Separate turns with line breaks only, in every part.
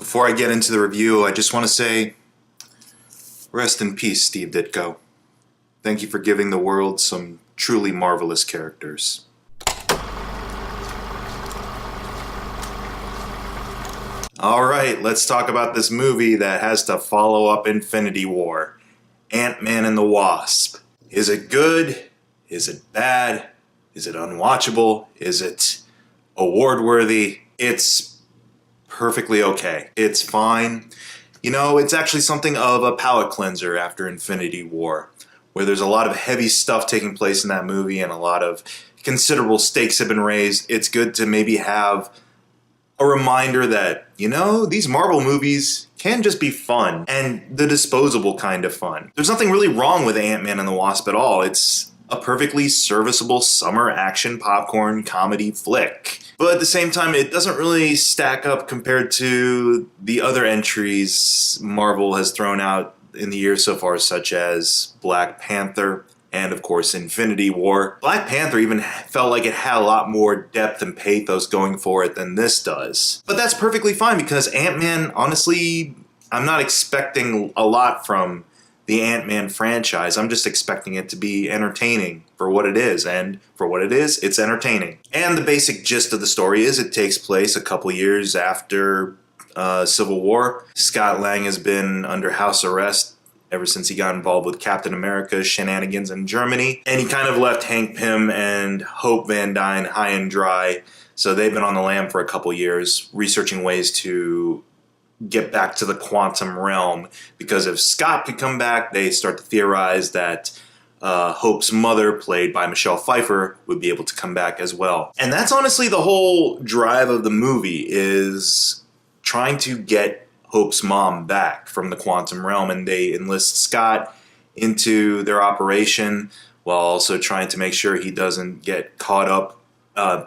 Before I get into the review, I just want to say, rest in peace, Steve Ditko. Thank you for giving the world some truly marvelous characters. Alright, let's talk about this movie that has to follow up Infinity War. Ant-Man and the Wasp. Is it good? Is it bad? Is it unwatchable? Is it award-worthy? It's perfectly okay. It's fine. You know, it's actually something of a palate cleanser after Infinity War, where there's a lot of heavy stuff taking place in that movie and a lot of considerable stakes have been raised. It's good to maybe have a reminder that, you know, these Marvel movies can just be fun, and the disposable kind of fun. There's nothing really wrong with Ant-Man and the Wasp at all. It's a perfectly serviceable summer action popcorn comedy flick. But at the same time, it doesn't really stack up compared to the other entries Marvel has thrown out in the year so far, such as Black Panther, and of course Infinity War. Black Panther even felt like it had a lot more depth and pathos going for it than this does. But that's perfectly fine because Ant-Man, honestly, I'm not expecting a lot from the Ant-Man franchise. I'm just expecting it to be entertaining for what it is, and for what it is, it's entertaining. And the basic gist of the story is it takes place a couple years after Civil War. Scott Lang has been under house arrest ever since he got involved with Captain America's shenanigans in Germany. And he kind of left Hank Pym and Hope Van Dyne high and dry. So they've been on the lam for a couple years, researching ways to get back to the quantum realm. Because if Scott could come back, they start to theorize that Hope's mother, played by Michelle Pfeiffer, would be able to come back as well. And that's honestly the whole drive of the movie, is trying to get Hope's mom back from the quantum realm, and they enlist Scott into their operation while also trying to make sure he doesn't get caught up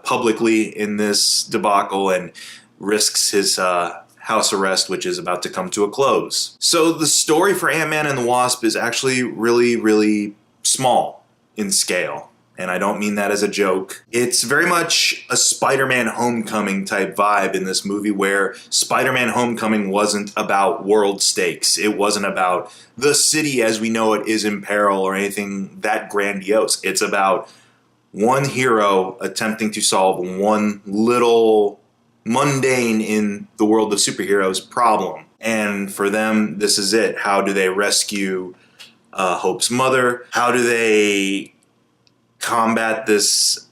publicly in this debacle and risks his house arrest, which is about to come to a close. So the story for Ant-Man and the Wasp is actually really, really small in scale. And I don't mean that as a joke. It's very much a Spider-Man Homecoming type vibe in this movie, where Spider-Man Homecoming wasn't about world stakes. It wasn't about the city as we know it is in peril or anything that grandiose. It's about one hero attempting to solve one little mundane in the world of superheroes problem. And for them, this is it. How do they rescue Hope's mother? How do they combat this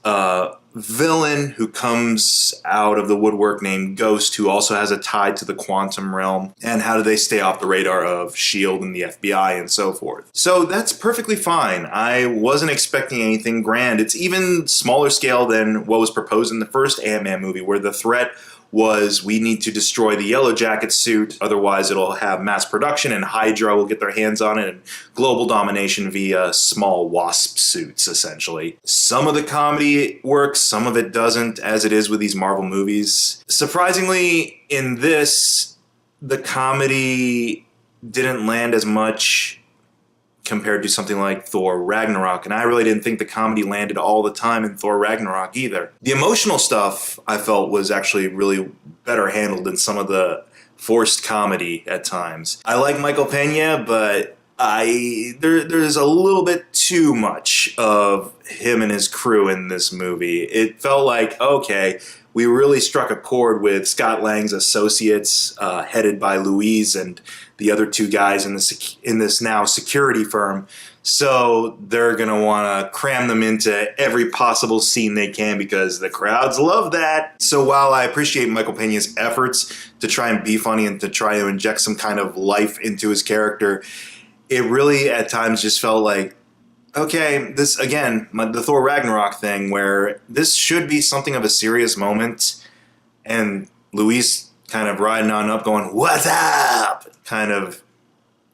villain who comes out of the woodwork named Ghost, who also has a tie to the quantum realm? And how do they stay off the radar of S.H.I.E.L.D. and the FBI and so forth? So that's perfectly fine. I wasn't expecting anything grand. It's even smaller scale than what was proposed in the first Ant-Man movie, where the threat was we need to destroy the Yellow Jacket suit, otherwise it'll have mass production and Hydra will get their hands on it and global domination via small Wasp suits, essentially. Some of the comedy works, some of it doesn't, as it is with these Marvel movies. Surprisingly, in this, the comedy didn't land as much compared to something like Thor Ragnarok, and I really didn't think the comedy landed all the time in Thor Ragnarok either. The emotional stuff, I felt, was actually really better handled than some of the forced comedy at times. I like Michael Pena, but there's a little bit too much of him and his crew in this movie. It felt like, okay, we really struck a chord with Scott Lang's associates, headed by Louise and the other two guys in this now security firm. So they're going to want to cram them into every possible scene they can because the crowds love that. So while I appreciate Michael Pena's efforts to try and be funny and to try to inject some kind of life into his character, it really at times just felt like, okay, this, again, the Thor Ragnarok thing, where this should be something of a serious moment, and Louise kind of riding on up going, "What's up?" kind of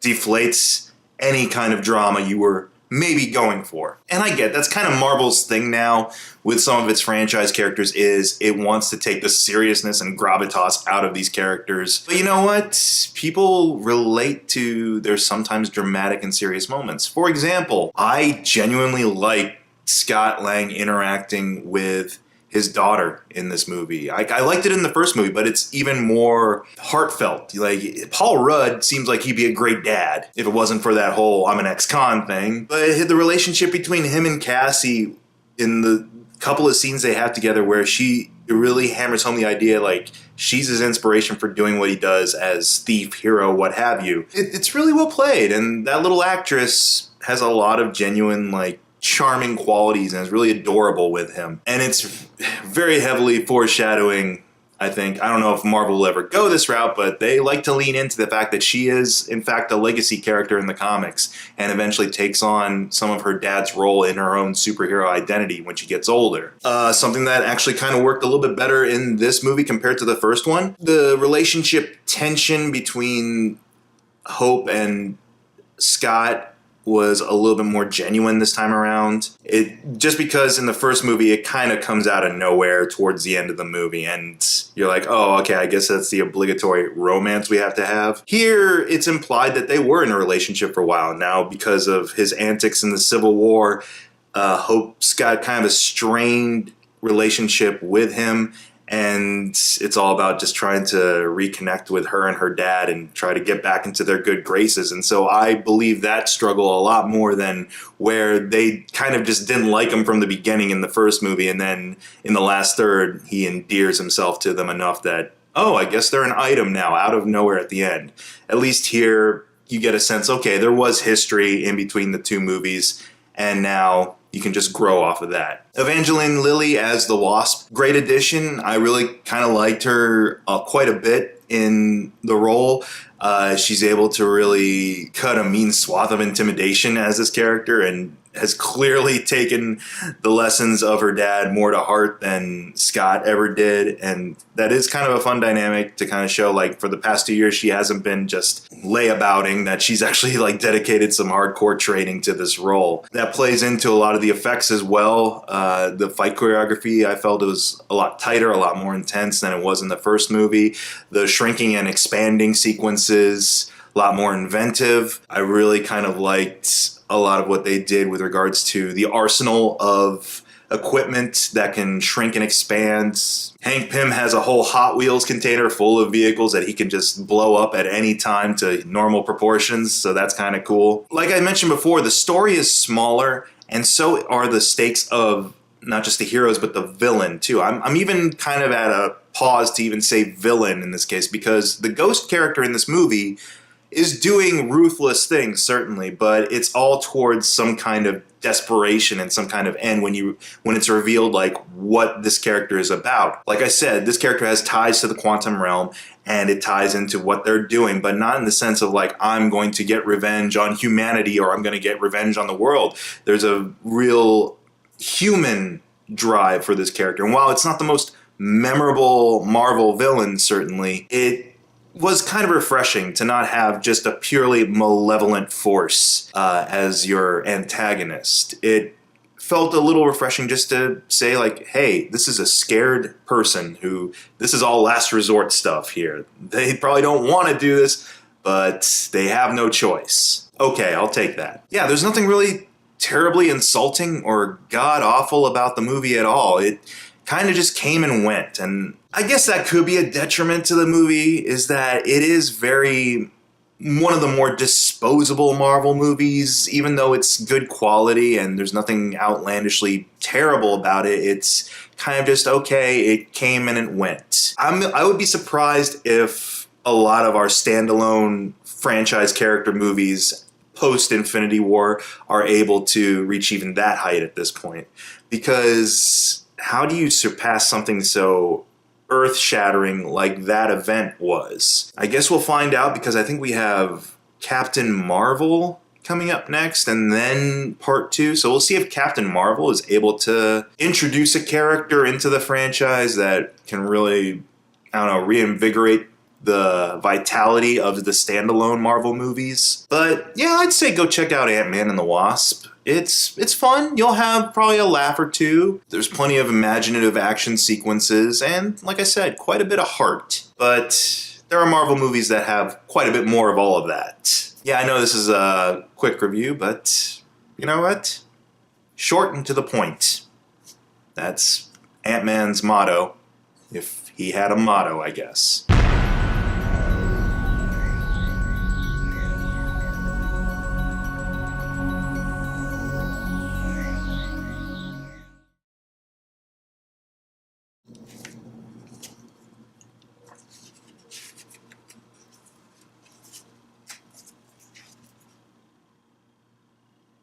deflates any kind of drama you were maybe going for. And I get that's kind of Marvel's thing now with some of its franchise characters, is it wants to take the seriousness and gravitas out of these characters. But you know what? People relate to their sometimes dramatic and serious moments. For example, I genuinely like Scott Lang interacting with his daughter in this movie. I liked it in the first movie, but it's even more heartfelt. Like, Paul Rudd seems like he'd be a great dad if it wasn't for that whole I'm an ex-con thing. But the relationship between him and Cassie in the couple of scenes they have together where she really hammers home the idea like she's his inspiration for doing what he does as thief, hero, what have you. It's really well played, and that little actress has a lot of genuine, like, charming qualities and is really adorable with him. And it's very heavily foreshadowing, I think. I don't know if Marvel will ever go this route, but they like to lean into the fact that she is, in fact, a legacy character in the comics and eventually takes on some of her dad's role in her own superhero identity when she gets older. Something that actually kind of worked a little bit better in this movie compared to the first one. The relationship tension between Hope and Scott was a little bit more genuine this time around. Just because in the first movie it kind of comes out of nowhere towards the end of the movie and you're like, oh, okay, I guess that's the obligatory romance we have to have. Here it's implied that they were in a relationship for a while. Now, because of his antics in the Civil War, Hope's got kind of a strained relationship with him, and it's all about just trying to reconnect with her and her dad and try to get back into their good graces. And so I believe that struggle a lot more than where they kind of just didn't like him from the beginning in the first movie, and then in the last third he endears himself to them enough that, oh, I guess they're an item now out of nowhere at the end. At least here you get a sense, okay, there was history in between the two movies, and now you can just grow off of that. Evangeline Lilly as the Wasp, great addition. I really kind of liked her quite a bit in the role. She's able to really cut a mean swath of intimidation as this character, and has clearly taken the lessons of her dad more to heart than Scott ever did. And that is kind of a fun dynamic to kind of show, like, for the past 2 years, she hasn't been just layabouting, that she's actually, like, dedicated some hardcore training to this role. That plays into a lot of the effects as well. The fight choreography, I felt it was a lot tighter, a lot more intense than it was in the first movie. The shrinking and expanding sequences, a lot more inventive. I really kind of liked a lot of what they did with regards to the arsenal of equipment that can shrink and expand. Hank Pym has a whole Hot Wheels container full of vehicles that he can just blow up at any time to normal proportions, so that's kind of cool. Like I mentioned before, the story is smaller, and so are the stakes of not just the heroes, but the villain too. I'm even kind of at a pause to even say villain in this case, because the Ghost character in this movie is doing ruthless things, certainly, but it's all towards some kind of desperation and some kind of end when it's revealed, like, what this character is about. Like I said, this character has ties to the quantum realm, and it ties into what they're doing, but not in the sense of, like, I'm going to get revenge on humanity or I'm going to get revenge on the world. There's a real human drive for this character. And while it's not the most memorable Marvel villain, certainly, it was kind of refreshing to not have just a purely malevolent force as your antagonist. It felt a little refreshing just to say, like, hey, this is a scared person who, this is all last resort stuff here. They probably don't want to do this, but they have no choice. Okay, I'll take that. Yeah, there's nothing really terribly insulting or god-awful about the movie at all. It kind of just came and went, and I guess that could be a detriment to the movie, is that it is very one of the more disposable Marvel movies. Even though it's good quality and there's nothing outlandishly terrible about it, it's kind of just, okay, it came and it went. I would be surprised if a lot of our standalone franchise character movies post-Infinity War are able to reach even that height at this point, because how do you surpass something so earth-shattering like that event was? I guess we'll find out, because I think we have Captain Marvel coming up next and then part 2. So we'll see if Captain Marvel is able to introduce a character into the franchise that can really, I don't know, reinvigorate the vitality of the standalone Marvel movies. But yeah, I'd say go check out Ant-Man and the Wasp. It's fun. You'll have probably a laugh or two. There's plenty of imaginative action sequences, and like I said, quite a bit of heart. But there are Marvel movies that have quite a bit more of all of that. Yeah, I know this is a quick review, but you know what? Short and to the point. That's Ant-Man's motto, if he had a motto, I guess.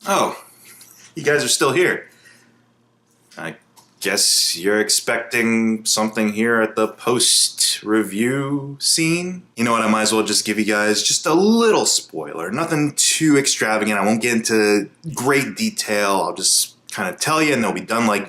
Oh, you guys are still here. I guess you're expecting something here at the post-review scene? You know what, I might as well just give you guys just a little spoiler. Nothing too extravagant. I won't get into great detail. I'll just kind of tell you and they'll be done like